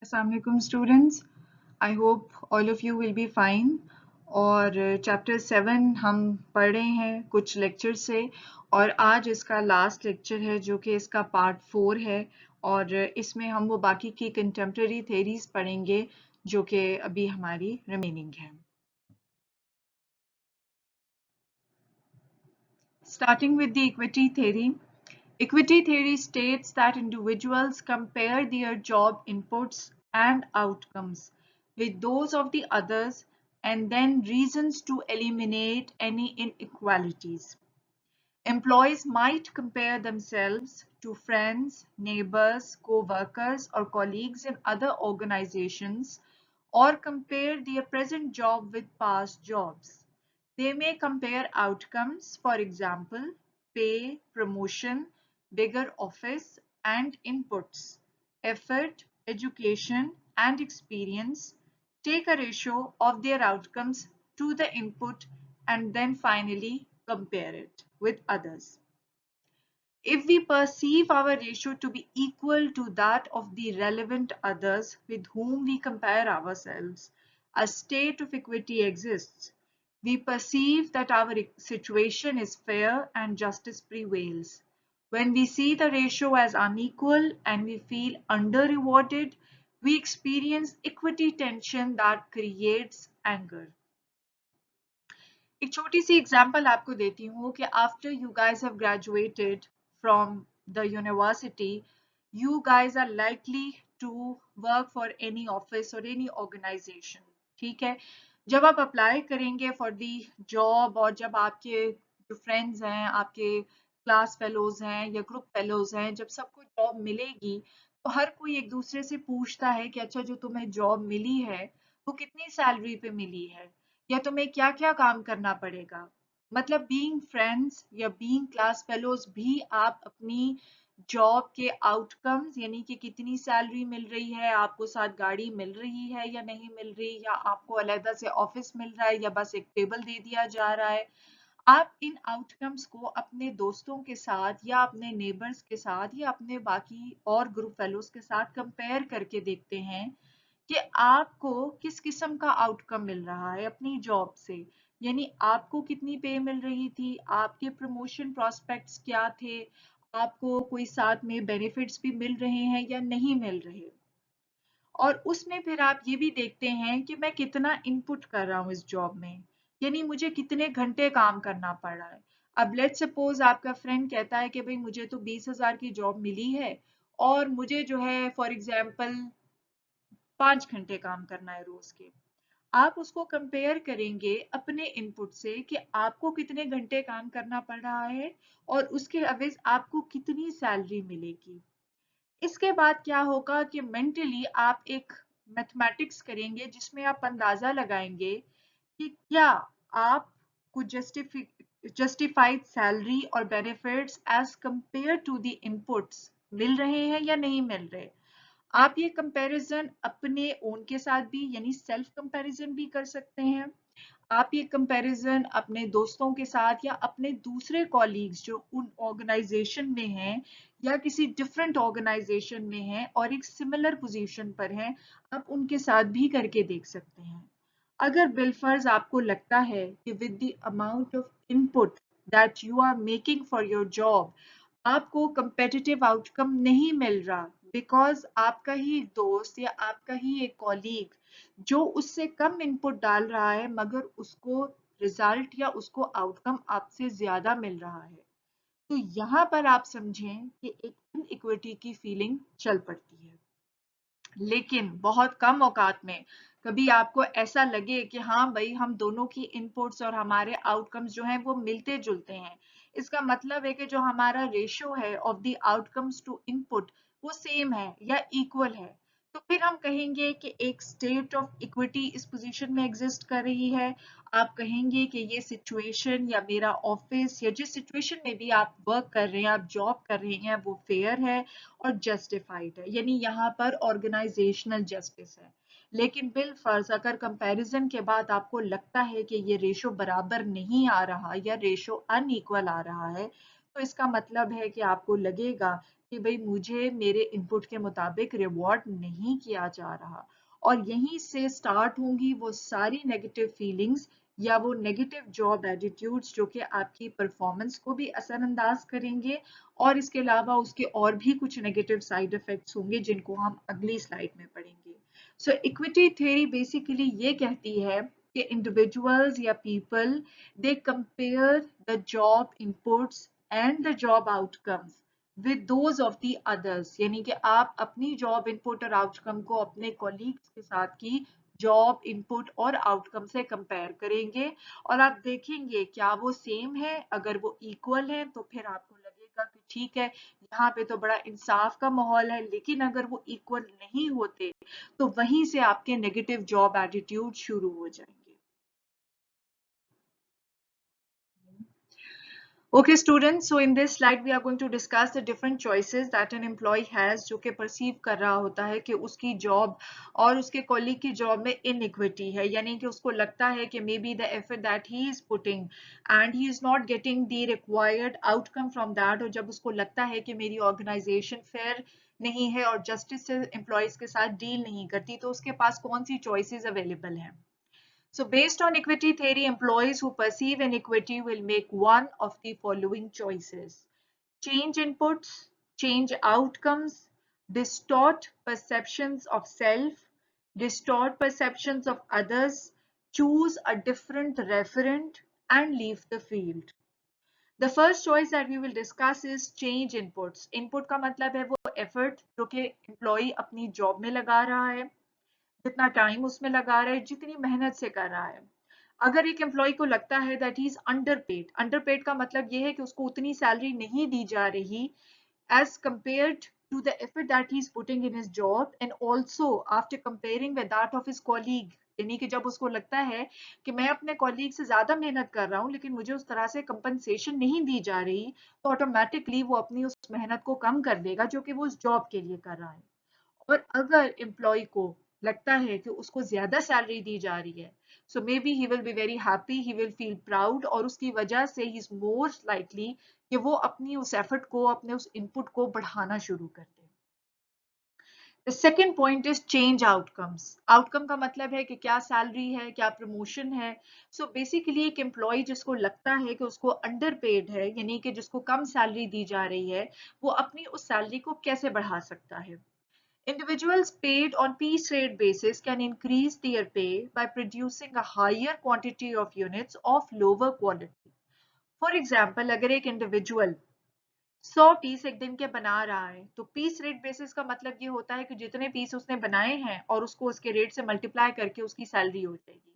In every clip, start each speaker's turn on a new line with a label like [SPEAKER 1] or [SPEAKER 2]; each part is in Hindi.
[SPEAKER 1] Assalamualaikum students. I hope all of you will be fine. और चैप्टर 7 हम पढ़ रहे हैं कुछ लेक्चर से और आज इसका लास्ट लेक्चर है जो कि इसका पार्ट 4 है और इसमें हम वो बाकी की कंटेम्प्रेरी थेरीज पढ़ेंगे जो कि अभी हमारी रिमेनिंग है. Starting with the equity theory. Equity theory states that individuals compare their job inputs and outcomes with those of the others and then reasons to eliminate any inequalities. Employees might compare themselves to friends, neighbors, co-workers or colleagues in other organizations or compare their present job with past jobs. They may compare outcomes, for example, pay, promotion, bigger office, and inputs, effort, education, and experience, take a ratio of their outcomes to the input, and then finally compare it with others. If we perceive our ratio to be equal to that of the relevant others with whom we compare ourselves, a state of equity exists. We perceive that our situation is fair and justice prevails. When we see the ratio as unequal and we feel under-rewarded, we experience equity tension that creates anger. एक छोटी सी एग्जांपल आपको देती हूँ कि after you guys have graduated from the university you guys are likely to work for any office or any organization. ठीक है, जब आप अप्लाई करेंगे फॉर दी जॉब और जब आपके जो फ्रेंड्स हैं, आपके क्लास फेलोज हैं या ग्रुप फेलोज हैं, जब सबको जॉब मिलेगी तो हर कोई एक दूसरे से पूछता है कि अच्छा जो तुम्हें जॉब मिली है वो कितनी सैलरी पे मिली है या तुम्हें क्या क्या काम करना पड़ेगा. मतलब बीइंग फ्रेंड्स या बीइंग क्लास फेलोज भी आप अपनी जॉब के आउटकम्स यानी कि कितनी सैलरी मिल रही है, आपको साथ गाड़ी मिल रही है या नहीं मिल रही, या आपको अलग से ऑफिस मिल रहा है या बस एक टेबल दे दिया जा रहा है, आप इन आउटकम्स को अपने दोस्तों के साथ या अपने नेबर्स के साथ या अपने बाकी और ग्रुप फेलोज के साथ कंपेयर करके देखते हैं कि आपको किस किस्म का आउटकम मिल रहा है अपनी जॉब से. यानी आपको कितनी पे मिल रही थी, आपके प्रमोशन प्रोस्पेक्ट्स क्या थे, आपको कोई साथ में बेनिफिट्स भी मिल रहे हैं या नहीं मिल रहे. और उसमें फिर आप ये भी देखते हैं कि मैं कितना इनपुट कर रहा हूँ इस जॉब में, यानी मुझे कितने घंटे काम करना पड़ रहा है. अब लेट्स सपोज आपका फ्रेंड कहता है कि भाई मुझे तो 20,000 की जॉब मिली है और मुझे जो है फॉर एग्जाम्पल 5 घंटे काम करना है रोज के. आप उसको कंपेयर करेंगे अपने इनपुट से कि आपको कितने घंटे काम करना पड़ रहा है और उसके अवज आपको कितनी सैलरी मिलेगी. इसके बाद क्या होगा कि मेंटली आप एक मैथमेटिक्स करेंगे जिसमें आप अंदाजा लगाएंगे कि क्या आप कुछ जस्टिफाइड सैलरी और benefits as compared to the inputs मिल रहे हैं या नहीं मिल रहे. आप ये कंपैरिजन अपने ओन के साथ भी यानी सेल्फ कंपैरिजन भी कर सकते हैं. आप ये कंपैरिजन अपने दोस्तों के साथ या अपने दूसरे कॉलीग्स जो उन ऑर्गेनाइजेशन में हैं या किसी डिफरेंट ऑर्गेनाइजेशन में हैं और एक सिमिलर पोजीशन पर हैं, आप उनके साथ भी करके देख सकते हैं. अगर बिलफर्ज आपको लगता है कि with the amount of input that you are making for your job आपको कंपेटिटिव आउटकम नहीं मिल रहा बिकॉज आपका ही एक दोस्त या आपका ही एक कॉलीग जो उससे कम इनपुट डाल रहा है मगर उसको रिजल्ट या उसको आउटकम आपसे ज्यादा मिल रहा है, तो यहाँ पर आप समझें कि एक इनइक्विटी की फीलिंग चल पड़ती है. लेकिन बहुत कम औकात में कभी आपको ऐसा लगे कि हाँ भाई हम दोनों की इनपुट्स और हमारे आउटकम्स जो हैं वो मिलते जुलते हैं, इसका मतलब है कि जो हमारा रेशियो है of the outcomes to input वो सेम है या इक्वल है, तो फिर हम कहेंगे कि एक स्टेट ऑफ इक्विटी इस पोजीशन में एग्जिस्ट कर रही है. आप कहेंगे कि ये सिचुएशन या मेरा ऑफिस या जिस सिचुएशन में भी आप वर्क कर रहे हैं, आप जॉब कर रहे हैं, वो फेयर है और जस्टिफाइड है, यानी यहाँ पर ऑर्गेनाइजेशनल जस्टिस है. लेकिन बिल फर्ज अगर कंपैरिजन के बाद आपको लगता है कि ये रेशो बराबर नहीं आ रहा या रेशो अनइक्वल आ रहा है, तो इसका मतलब है कि आपको लगेगा कि भाई मुझे मेरे इनपुट के मुताबिक रिवॉर्ड नहीं किया जा रहा, और यहीं से स्टार्ट होंगी वो सारी नेगेटिव फीलिंग्स या वो नेगेटिव जॉब एटीट्यूड्स जो कि आपकी परफॉर्मेंस को भी असरअंदाज करेंगे, और इसके अलावा उसके और भी कुछ नेगेटिव साइड इफेक्ट्स होंगे जिनको हम अगली स्लाइड में पढ़ेंगे। सो इक्विटी थ्योरी बेसिकली ये कहती है कि इंडिविजुअल्स या people they compare the job inputs and the job outcomes with those of the others, यानी कि आप अपनी जॉब इनपुट और आउटकम को अपने कॉलीग्स के साथ की जॉब इनपुट और आउटकम से कंपेयर करेंगे, और आप देखेंगे क्या वो सेम है। अगर वो इक्वल है तो फिर आपको लगेगा कि ठीक है, यहाँ पे तो बड़ा इंसाफ का माहौल है, लेकिन अगर वो इक्वल नहीं होते तो वहीं से आपके नेगेटिव जॉब एटीट्यूड शुरू हो जाएंगे। Okay, students, so in this slide we are going to discuss the different choices that an employee has जो कि perceive कर रहा होता है कि उसकी job और उसके colleague की job में inequity है, यानी कि उसको लगता है कि maybe the effort that he is putting and he is not getting the required outcome from that, और जब उसको लगता है कि मेरी organization fair नहीं है और justice से employees के साथ deal नहीं करती, तो उसके पास कौन सी choices available हैं। So based on equity theory, employees who perceive inequity will make one of the following choices: change inputs, change outcomes, distort perceptions of self, distort perceptions of others, choose a different referent, and leave the field. The first choice that we will discuss is change inputs. Input का मतलब है वो effort जो कि employee अपनी job में लगा रहा है, जितना टाइम उसमें लगा रहा है, जितनी मेहनत से कर रहा है। अगर एक एम्प्लॉय को लगता है that he is underpaid, underpaid का मतलब ये है कि उसको उतनी सैलरी नहीं दी जा रही as compared to the effort that he is putting in his job, and also after comparing with that of his colleague, यानी कि जब उसको लगता है कि मैं अपने कॉलीग से ज्यादा मेहनत कर रहा हूँ लेकिन मुझे उस तरह से कंपनसेशन नहीं दी जा रही, तो ऑटोमेटिकली वो अपनी उस मेहनत को कम कर देगा जो कि वो उस जॉब के लिए कर रहा है। और अगर एम्प्लॉय को लगता है कि उसको ज्यादा सैलरी दी जा रही है, so maybe he will be very happy, he will feel proud, और उसकी वजह से ही इज मोर लाइकली कि वो अपनी उस एफर्ट को, अपने उस इनपुट को बढ़ाना शुरू कर दे। The second point is change outcomes. Outcome का मतलब है कि क्या सैलरी है, क्या प्रमोशन है। सो बेसिकली एक एम्प्लॉय जिसको लगता है कि उसको अंडरपेड है, यानी कि जिसको कम सैलरी दी जा रही है, वो अपनी उस सैलरी को कैसे बढ़ा सकता है। Individuals paid on piece rate basis can increase their pay by producing a higher quantity of units of lower quality. For example, अगर एक इंडिविजुअल 100 पीस एक दिन के बना रहा है, तो पीस रेट बेसिस का मतलब ये होता है कि जितने पीस उसने बनाए हैं और उसको उसके रेट से मल्टीप्लाई करके उसकी सैलरी हो जाएगी।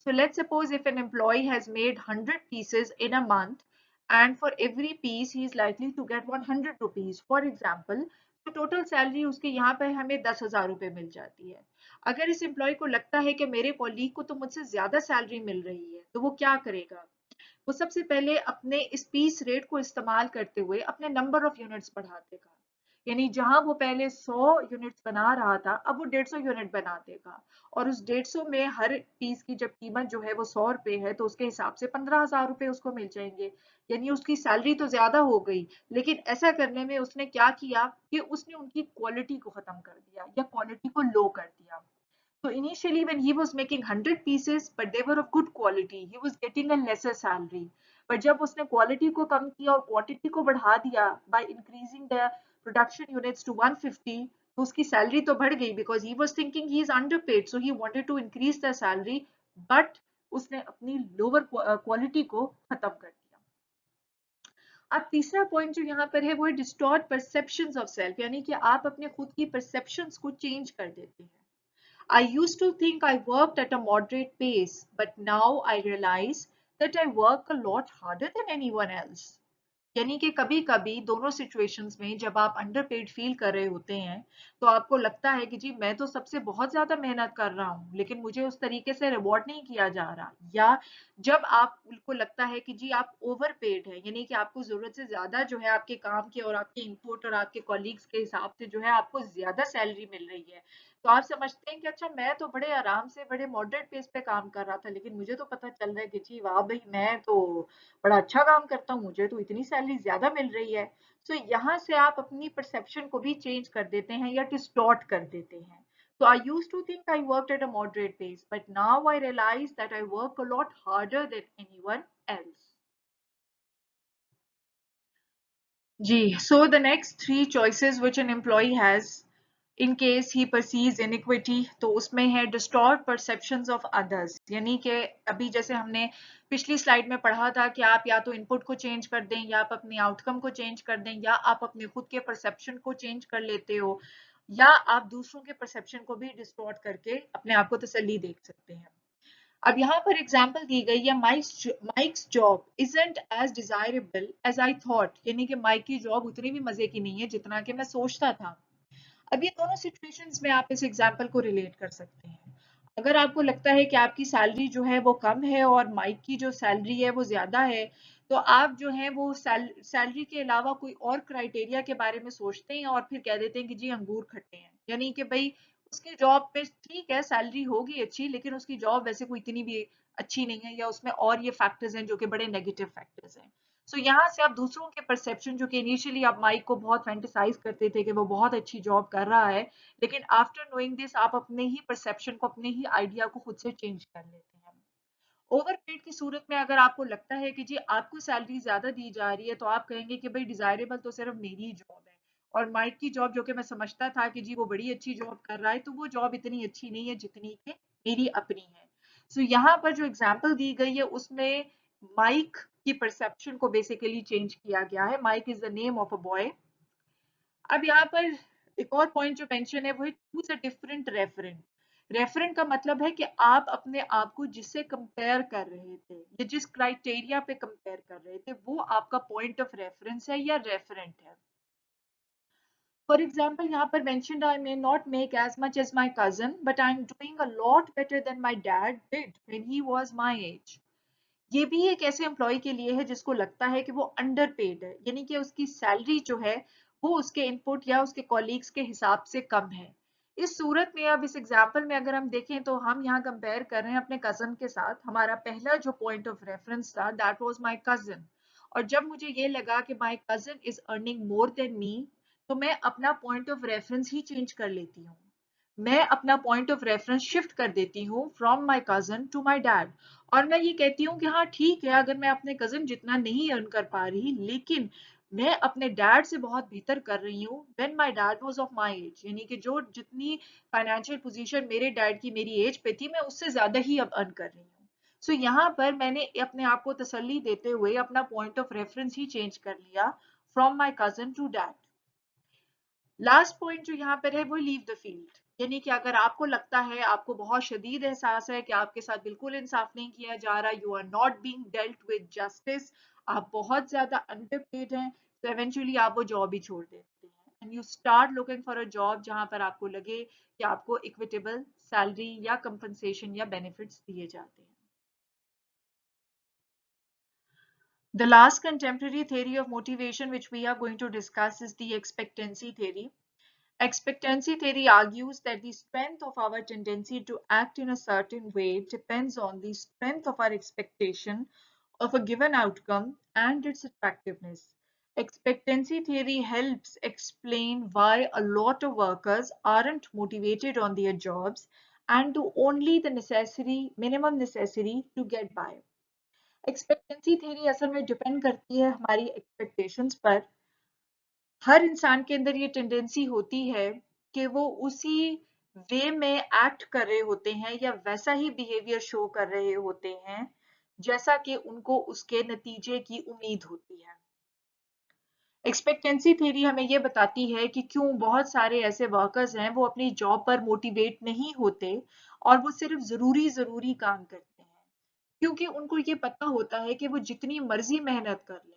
[SPEAKER 1] So let's suppose if an employee has made 100 pieces in a month and for every piece he is likely to get 100 rupees, for example, तो टोटल सैलरी उसकी यहाँ पे हमें 10,000 रुपए मिल जाती है। अगर इस एम्प्लॉय को लगता है कि मेरे कॉलीग को तो मुझसे ज्यादा सैलरी मिल रही है, तो वो क्या करेगा। वो सबसे पहले अपने इस पीस रेट को इस्तेमाल करते हुए अपने नंबर ऑफ यूनिट्स बढ़ा देगा, यानी जहां वो पहले 100 यूनिट्स बना रहा था अब वो 150 यूनिट बना देगा, और उस 150 में हर पीस की जब कीमत जो है वो 100 रुपए है, तो उसके हिसाब से 15,000 रुपए उसको मिल जाएंगे, यानी उसकी सैलरी तो ज्यादा हो गई, लेकिन ऐसा करने में उसने क्या किया कि उसने उनकी क्वालिटी को खत्म कर दिया या क्वालिटी को लो कर दिया। So initially when he was making 100 pieces but they were of good quality, he was getting a lesser salary. But जब उसने quality को कम किया और quantity को बढ़ा दिया by increasing the production units to 150, तो उसकी salary तो बढ़ गई because he was thinking he is underpaid, so he wanted to increase the salary, but उसने अपनी lower quality को खत्म कर दिया। अब तीसरा पॉइंट जो यहाँ पर है वो है डिस्टॉर्ट परसेप्शंस ऑफ सेल्फ, यानी कि आप अपने खुद की परसेप्शंस को चेंज कर देते हैं। I used to think I worked at a moderate pace, but now I realize that I work a lot harder than anyone else. यानी कि कभी कभी दोनों सिचुएशंस में जब आप अंडरपेड फील कर रहे होते हैं, तो आपको लगता है कि जी मैं तो सबसे बहुत ज्यादा मेहनत कर रहा हूँ लेकिन मुझे उस तरीके से रिवॉर्ड नहीं किया जा रहा, या जब आपको लगता है कि जी आप ओवरपेड है, यानी कि आपको जरूरत से ज्यादा जो है आपके काम के और आपके इनपुट और आपके कॉलीग्स के हिसाब से जो है आपको ज्यादा सैलरी मिल रही है, तो आप समझते हैं कि अच्छा मैं तो बड़े आराम से बड़े मॉडरेट पेस पे काम कर रहा था, लेकिन मुझे तो पता चल रहा है कि जी वाह भाई, मैं तो बड़ा अच्छा काम करता हूँ, मुझे तो इतनी सैलरी ज्यादा मिल रही है। तो यहाँ से आप अपनी परसेप्शन को भी चेंज कर देते हैं या डिस्टॉर्ट कर देते हैं। So I used to think I worked at a moderate pace, but now I realize that I work a lot harder than anyone else. G. So the next three choices which an employee has in case he perceives inequity, तो उसमें है distort perceptions of others, यानी कि अभी जैसे हमने पिछली स्लाइड में पढ़ा था कि आप या तो इनपुट को चेंज कर दें, या आप अपनी आउटकम को चेंज कर दें, या आप अपने खुद के परसेप्शन को चेंज कर लेते हो, या आप दूसरों के परसेप्शन को भी डिस्टॉर्ट करके अपने आप को तसल्ली दे सकते हैं। अब यहाँ पर एग्जाम्पल दी गई है, Mike's job isn't as desirable as I thought, यानी कि माइक की जॉब उतनी भी मजे की नहीं है जितना कि मैं सोचता था। अब ये दोनों सिचुएशंस में आप इस एग्जाम्पल को रिलेट कर सकते हैं। अगर आपको लगता है कि आपकी सैलरी जो है वो कम है और माइक की जो सैलरी है वो ज्यादा है, तो आप जो है वो सैलरी के अलावा कोई और क्राइटेरिया के बारे में सोचते हैं और फिर कह देते हैं कि जी अंगूर खट्टे हैं, यानी कि भाई उसकी जॉब पे ठीक है सैलरी होगी अच्छी, लेकिन उसकी जॉब वैसे कोई इतनी भी अच्छी नहीं है, या उसमें और ये फैक्टर्स हैं जो कि बड़े नेगेटिव फैक्टर्स हैं। सो यहाँ से आप दूसरों के परसेप्शन, जो कि इनिशियली आप माइक को बहुत फैंटिसाइज करते थे कि वो बहुत अच्छी जॉब कर रहा है, लेकिन आफ्टर नोइंग दिस आप अपने ही परसेप्शन को, अपने ही आइडिया को खुद से चेंज कर लेते हैं। ओवरपेड की सूरत में अगर आपको लगता है कि जी आपको सैलरी ज्यादा दी जा रही है, तो आप कहेंगे कि भाई डिजायरेबल तो सिर्फ मेरी ही जॉब है, और माइक की जॉब जो कि मैं समझता था कि जी वो बड़ी अच्छी जॉब कर रहा है, तो वो जॉब इतनी अच्छी नहीं है जितनी कि मेरी अपनी है। सो यहाँ पर जो एग्जाम्पल दी गई है उसमें माइक की परसेप्शन को बेसिकली चेंज किया गया है। Mike is the name of a boy. अब यहाँ पर एक और पॉइंट जो मेंशन है वो है choose a different referent. Referent का मतलब है कि आप अपने आप को जिससे कंपेयर कर रहे थे या जिस क्राइटेरिया पे कंपेयर कर रहे थे वो आपका पॉइंट ऑफ रेफरेंस है या रेफरेंट है। फॉर एग्जाम्पल यहाँ पर mentioned I may not make as much as my cousin but I am doing a lot better than my dad did when he was my age. ये भी एक ऐसे एम्प्लॉय के लिए है जिसको लगता है कि वो अंडर पेड है, यानी कि उसकी सैलरी जो है वो उसके इनपुट या उसके कॉलीग्स के हिसाब से कम है। इस सूरत में अब इस एग्जाम्पल में अगर हम देखें तो हम यहाँ कंपेयर कर रहे हैं अपने कजन के साथ। हमारा पहला जो पॉइंट ऑफ रेफरेंस था दैट वाज माय कजन, और जब मुझे ये लगा कि my cousin is earning more than me, तो मैं अपना पॉइंट ऑफ रेफरेंस ही चेंज कर लेती हूँ। मैं अपना पॉइंट ऑफ रेफरेंस शिफ्ट कर देती हूँ from my cousin to my dad, और मैं ये कहती हूँ कि हाँ ठीक है, अगर मैं अपने कजिन जितना नहीं अर्न कर पा रही, लेकिन मैं अपने डैड से बहुत बेहतर कर रही हूँ when my dad was of my age, यानी कि जो जितनी फाइनेंशियल पोजीशन मेरे डैड की मेरी एज पे थी मैं उससे ज्यादा ही अब अर्न कर रही हूँ। सो यहाँ पर मैंने अपने आप को तसल्ली देते हुए अपना पॉइंट ऑफ रेफरेंस ही चेंज कर लिया from my cousin to dad. Last point जो यहाँ पर है वो लीव द फील्ड, यानी कि अगर आपको लगता है, आपको बहुत शदीद एहसास है कि आपके साथ बिल्कुल इंसाफ नहीं किया जा रहा, you are not being dealt with justice, आप बहुत ज्यादा अंडरपेड हैं, तो एवेंचुअली आप वो जॉब ही छोड़ देते हैं and you start looking for a job जहां पर आपको लगे कि आपको इक्विटेबल सैलरी या कंपनसेशन या बेनिफिट्स दिए जाते हैं। The last contemporary theory of motivation which we are going to discuss is the expectancy theory. Expectancy theory argues that the strength of our tendency to act in a certain way depends on the strength of our expectation of a given outcome and its attractiveness. Expectancy theory helps explain why a lot of workers aren't motivated on their jobs and do only the necessary, minimum necessary to get by. Expectancy theory असल में डिपेंड करती है हमारी एक्सपेक्टेशंस पर। हर इंसान के अंदर ये टेंडेंसी होती है कि वो उसी वे में एक्ट कर रहे होते हैं या वैसा ही बिहेवियर शो कर रहे होते हैं जैसा कि उनको उसके नतीजे की उम्मीद होती है। एक्सपेक्टेंसी थ्योरी हमें ये बताती है कि क्यों बहुत सारे ऐसे वर्कर्स हैं वो अपनी जॉब पर मोटिवेट नहीं होते और वो सिर्फ जरूरी जरूरी काम करते हैं, क्योंकि उनको ये पता होता है कि वो जितनी मर्जी मेहनत कर लें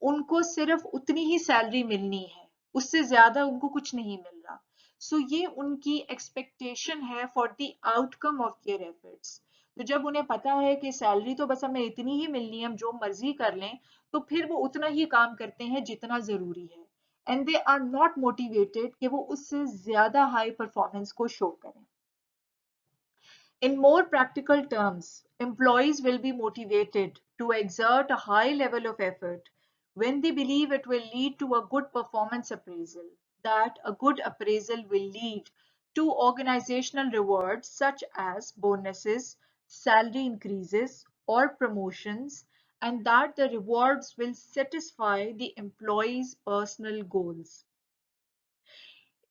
[SPEAKER 1] उनको सिर्फ उतनी ही सैलरी मिलनी है, उससे ज्यादा उनको कुछ नहीं मिल रहा। सो ये उनकी एक्सपेक्टेशन है for the outcome of their efforts. तो जब उन्हें पता है कि सैलरी तो बस हमें इतनी ही मिलनी है, हम जो मर्जी कर लें, तो फिर वो उतना ही काम करते हैं जितना जरूरी है। and they are not motivated कि वो उससे ज़्यादा high performance को show करें. In more practical terms, employees will be motivated to exert a high level of effort when they believe it will lead to a good performance appraisal, that a good appraisal will lead to organizational rewards such as bonuses, salary increases, or promotions, and that the rewards will satisfy the employee's personal goals.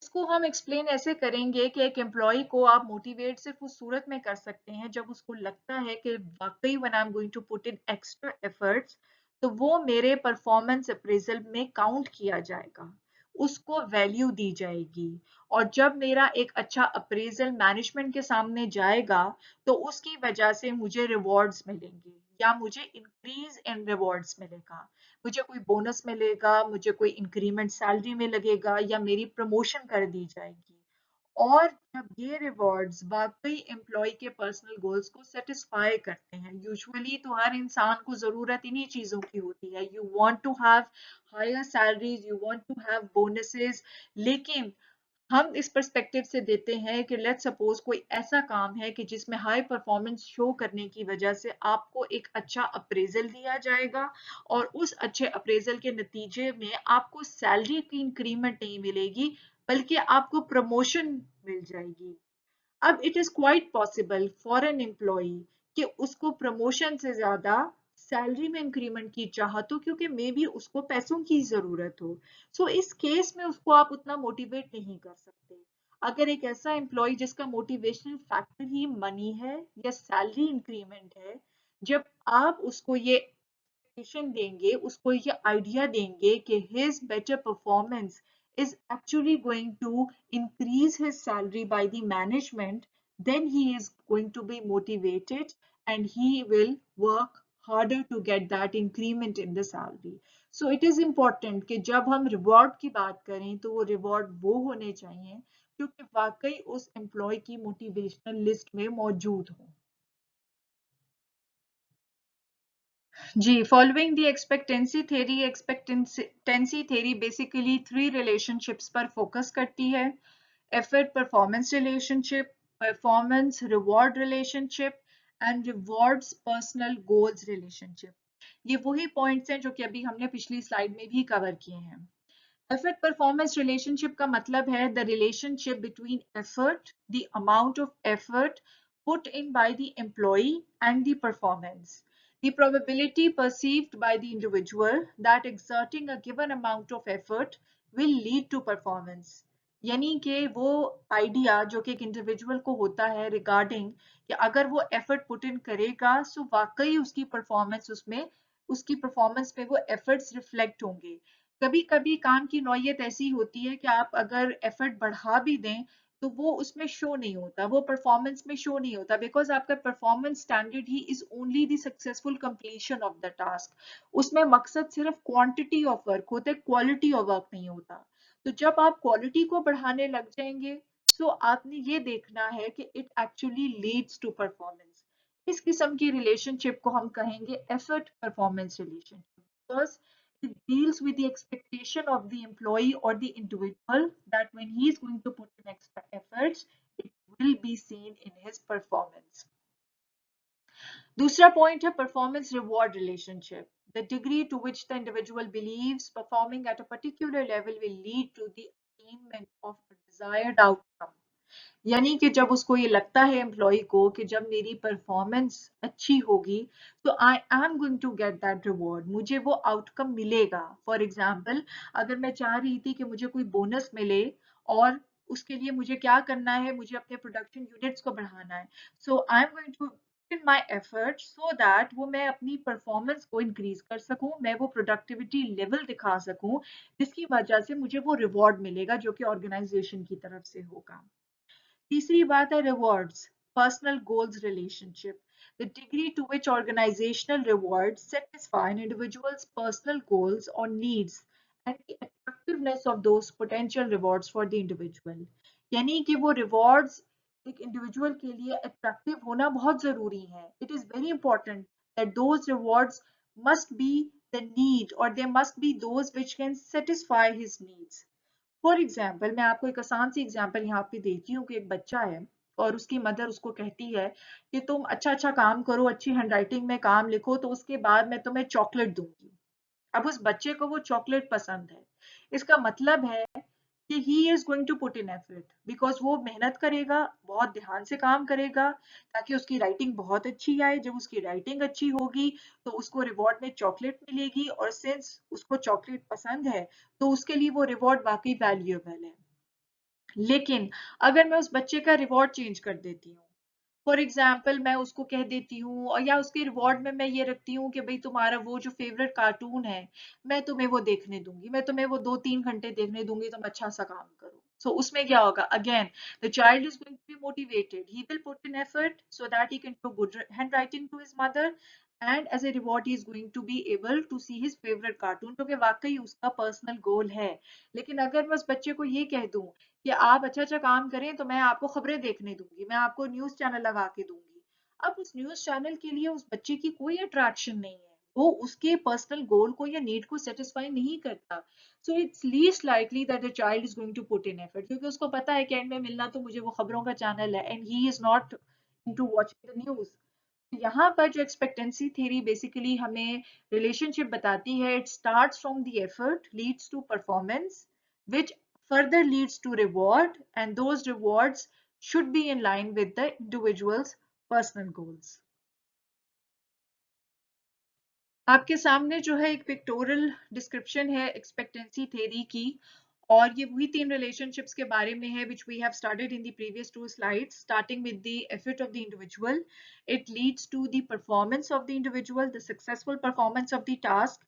[SPEAKER 1] इसको हम एक्सप्लेन ऐसे करेंगे कि एक एम्प्लॉय को आप मोटिवेट सिर्फ उस सूरत में कर सकते हैं जब उसको लगता है कि वाकई when I M going to put in extra efforts तो वो मेरे परफॉर्मेंस अप्रेजल में काउंट किया जाएगा, उसको वैल्यू दी जाएगी। और जब मेरा एक अच्छा अप्रेजल मैनेजमेंट के सामने जाएगा तो उसकी वजह से मुझे रिवॉर्ड्स मिलेंगे या मुझे इंक्रीज इन रिवॉर्ड्स मिलेगा, मुझे कोई बोनस मिलेगा, मुझे कोई इंक्रीमेंट सैलरी में लगेगा या मेरी प्रमोशन कर दी जाएगी। और जब ये रिवॉर्ड्स वाकई एम्प्लॉय के पर्सनल गोल्स को सेटिस्फाई करते हैं, यूजुअली तो हर इंसान को जरूरत इन्हीं चीजों की होती है, you want to have higher salaries, you want to have bonuses, लेकिन हम इस पर्सपेक्टिव से देते हैं कि लेट्स सपोज कोई ऐसा काम है कि जिसमें हाई परफॉर्मेंस शो करने की वजह से आपको एक अच्छा अप्रेजल दिया जाएगा और उस अच्छे अप्रेजल के नतीजे में आपको सैलरी की इंक्रीमेंट नहीं मिलेगी बल्कि आपको प्रमोशन मिल जाएगी। अब it is quite possible for an employee कि उसको प्रमोशन से ज्यादा सैलरी में इंक्रीमेंट की चाहत हो क्योंकि मे बी उसको पैसों की जरूरत हो। सो इस केस में उसको आप उतना मोटिवेट नहीं कर सकते। अगर एक ऐसा एम्प्लॉय जिसका मोटिवेशनल फैक्टर ही मनी है या सैलरी इंक्रीमेंट है, जब आप उसको ये देंगे, उसको ये आइडिया देंगे कि his better performance is actually going to increase his salary by the management, then he is going to be motivated and he will work harder to get that increment in the salary. So it is important कि जब हम रिवॉर्ड की बात करें तो वो रिवॉर्ड वो होने चाहिए क्योंकि वाकई उस एम्प्लॉय की मोटिवेशनल लिस्ट में मौजूद हो। जी, following the expectancy theory basically three relationships पर फोकस करती है: effort performance relationship, performance reward relationship and rewards personal goals relationship. ये वही पॉइंट्स हैं जो कि अभी हमने पिछली स्लाइड में भी कवर किए हैं। एफर्ट परफॉर्मेंस रिलेशनशिप का मतलब है the relationship between effort, the amount of effort put in by the employee and the performance. The probability perceived by the individual that exerting a given amount of effort will lead to performance. यानी कि वो आइडिया जो कि एक इंडिविजुअल को होता है रिगार्डिंग कि अगर वो एफर्ट पुट इन करेगा तो वाकई उसकी परफॉर्मेंस में वो एफर्ट्स रिफ्लेक्ट होंगे। कभी कभी काम की नौयत ऐसी होती है कि आप अगर एफर्ट बढ़ा भी दें तो वो उसमें शो नहीं होता, वो परफॉर्मेंस में शो नहीं होता, बिकॉज आपका performance standard he is only the successful completion of the task. उसमें मकसद सिर्फ क्वांटिटी ऑफ वर्क होता है, क्वालिटी ऑफ वर्क नहीं होता। तो जब आप क्वालिटी को बढ़ाने लग जाएंगे तो आपने ये देखना है कि it actually leads to performance. इस किस्म की रिलेशनशिप को हम कहेंगे effort performance relationship. It deals with the expectation of the employee or the individual that when he is going to put in extra efforts, it will be seen in his performance. दूसरा पॉइंट है performance reward relationship, the degree to which the individual believes performing at a particular level will lead to the attainment of a desired outcome. यानी कि जब उसको ये लगता है एम्प्लॉय को कि जब मेरी परफॉर्मेंस अच्छी होगी तो I M going to get that reward, मुझे वो आउटकम मिलेगा। फॉर एग्जाम्पल, अगर मैं चाह रही थी कि मुझे कोई बोनस मिले और उसके लिए मुझे क्या करना है, मुझे अपने प्रोडक्शन यूनिट्स को बढ़ाना है, so I am going to in my effort so that वो मैं अपनी परफॉर्मेंस को इंक्रीज कर सकूं, मैं वो प्रोडक्टिविटी लेवल दिखा सकूं जिसकी वजह से मुझे वो रिवॉर्ड मिलेगा जो कि ऑर्गेनाइजेशन की तरफ से होगा। तीसरी बात है rewards personal goals relationship, the degree to which organizational rewards satisfy an individual's personal goals or needs and the attractiveness of those potential rewards for the individual। यानी कि वो rewards एक इंडिविजुअल के लिए अट्रैक्टिव होना बहुत जरूरी है। It is very important that those rewards must be the need, or there must be those which can satisfy his needs. For example मैं आपको एक आसान सी एग्जाम्पल यहाँ पे देती हूँ कि एक बच्चा है और उसकी मदर उसको कहती है कि तुम अच्छा अच्छा काम करो, अच्छी हैंडराइटिंग में काम लिखो, तो उसके बाद मैं तुम्हें चॉकलेट दूंगी। अब उस बच्चे को वो चॉकलेट पसंद है। इसका मतलब है कि he is going to put in effort, because वो मेहनत करेगा, बहुत ध्यान से काम करेगा, ताकि उसकी राइटिंग बहुत अच्छी आए। जब उसकी राइटिंग अच्छी होगी तो उसको रिवॉर्ड में चॉकलेट मिलेगी, और सिंस उसको चॉकलेट पसंद है तो उसके लिए वो रिवॉर्ड वाकई वैल्यूएबल है। लेकिन अगर मैं उस बच्चे का रिवॉर्ड चेंज कर देती हूँ, फॉर एग्जाम्पल मैं उसको कह देती हूँ, और या उसके रिवॉर्ड में मैं ये रखती हूँ कि भाई तुम्हारा वो जो फेवरेट कार्टून है मैं तुम्हें वो देखने दूंगी, मैं तुम्हें वो 2-3 घंटे देखने दूंगी, तुम अच्छा सा काम करो। सो उसमें क्या होगा, again the child is going to be motivated, he will put in effort so that he can show good handwriting to his mother, and as a reward he is going to be able to see his favourite cartoon, क्योंकि वाकई उसका पर्सनल गोल है। लेकिन अगर मैं उस बच्चे को ये कह दूं कि आप अच्छा अच्छा काम करें तो मैं आपको खबरें देखने दूंगी, मैं आपको न्यूज चैनल लगा के दूंगी, अब उस न्यूज चैनल के लिए उस बच्चे की कोई अट्रैक्शन नहीं है, वो उसके पर्सनल गोल को या नीड को सेटिस्फाई नहीं करता। So it's least likely that the child is going to put in effort, क्योंकि उसको पता है कि एंड में मिलना तो मुझे वो खबरों का चैनल है, and he is not into watching the news. यहाँ पर जो एक्सपेक्टेंसी थ्योरी बेसिकली हमें रिलेशनशिप बताती है, it starts from the effort leads to performance, which further leads to reward, and those rewards should be in line with the individual's personal goals. आपके सामने जो है एक पिक्टोरल डिस्क्रिप्शन है एक्सपेक्टेंसी थ्योरी की, और ये वही तीन रिलेशनशिप्स के बारे में है which we have studied in the previous two slides, starting with the effort of the individual. It leads to the performance of the individual, the successful performance of the task,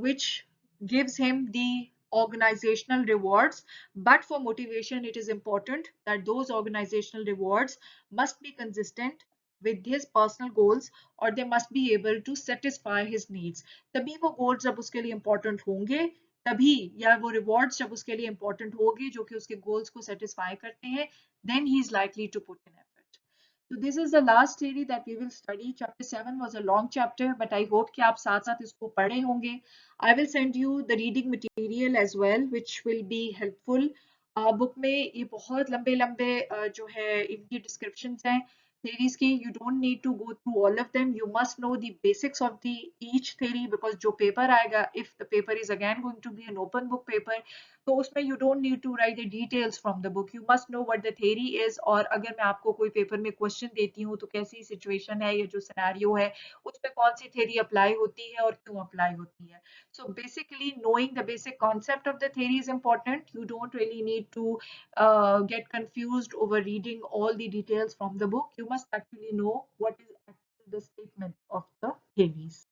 [SPEAKER 1] which gives him the organizational rewards. But for motivation, it is important that those organizational rewards must be consistent with his personal goals, or they must be able to satisfy his needs. तभी वो goals जब उसके लिए important होंगे, तभी या वो rewards जब उसके लिए important होगी जो कि उसके goals को satisfy करते हैं, then he is likely to put in effort. So this is the last theory that we will study. Chapter 7 was a long chapter, but I hope कि आप साथ साथ इसको पढ़े होंगे. I will send you the reading material as well, which will be helpful. Book में ये बहुत लंबे लंबे जो है इनकी डिस्क्रिप्शंस हैं theories की. You don't need to go through all of them. You must know the basics of the each theory, because जो पेपर आएगा, if the paper is again going to be an open book paper, तो उसमें you don't need to write the details from the book. You must know what the theory is, और अगर मैं आपको कोई पेपर में क्वेश्चन देती हूँ तो कैसी सिचुएशन है, या जो सिनेरियो है उसमें कौन सी theory अप्लाई होती है और क्यों अप्लाई होती है. So basically knowing the basic concept of the theory is important. You don't really need to get confused over reading all the details from the book. You must actually know what is actually the statement of the theories.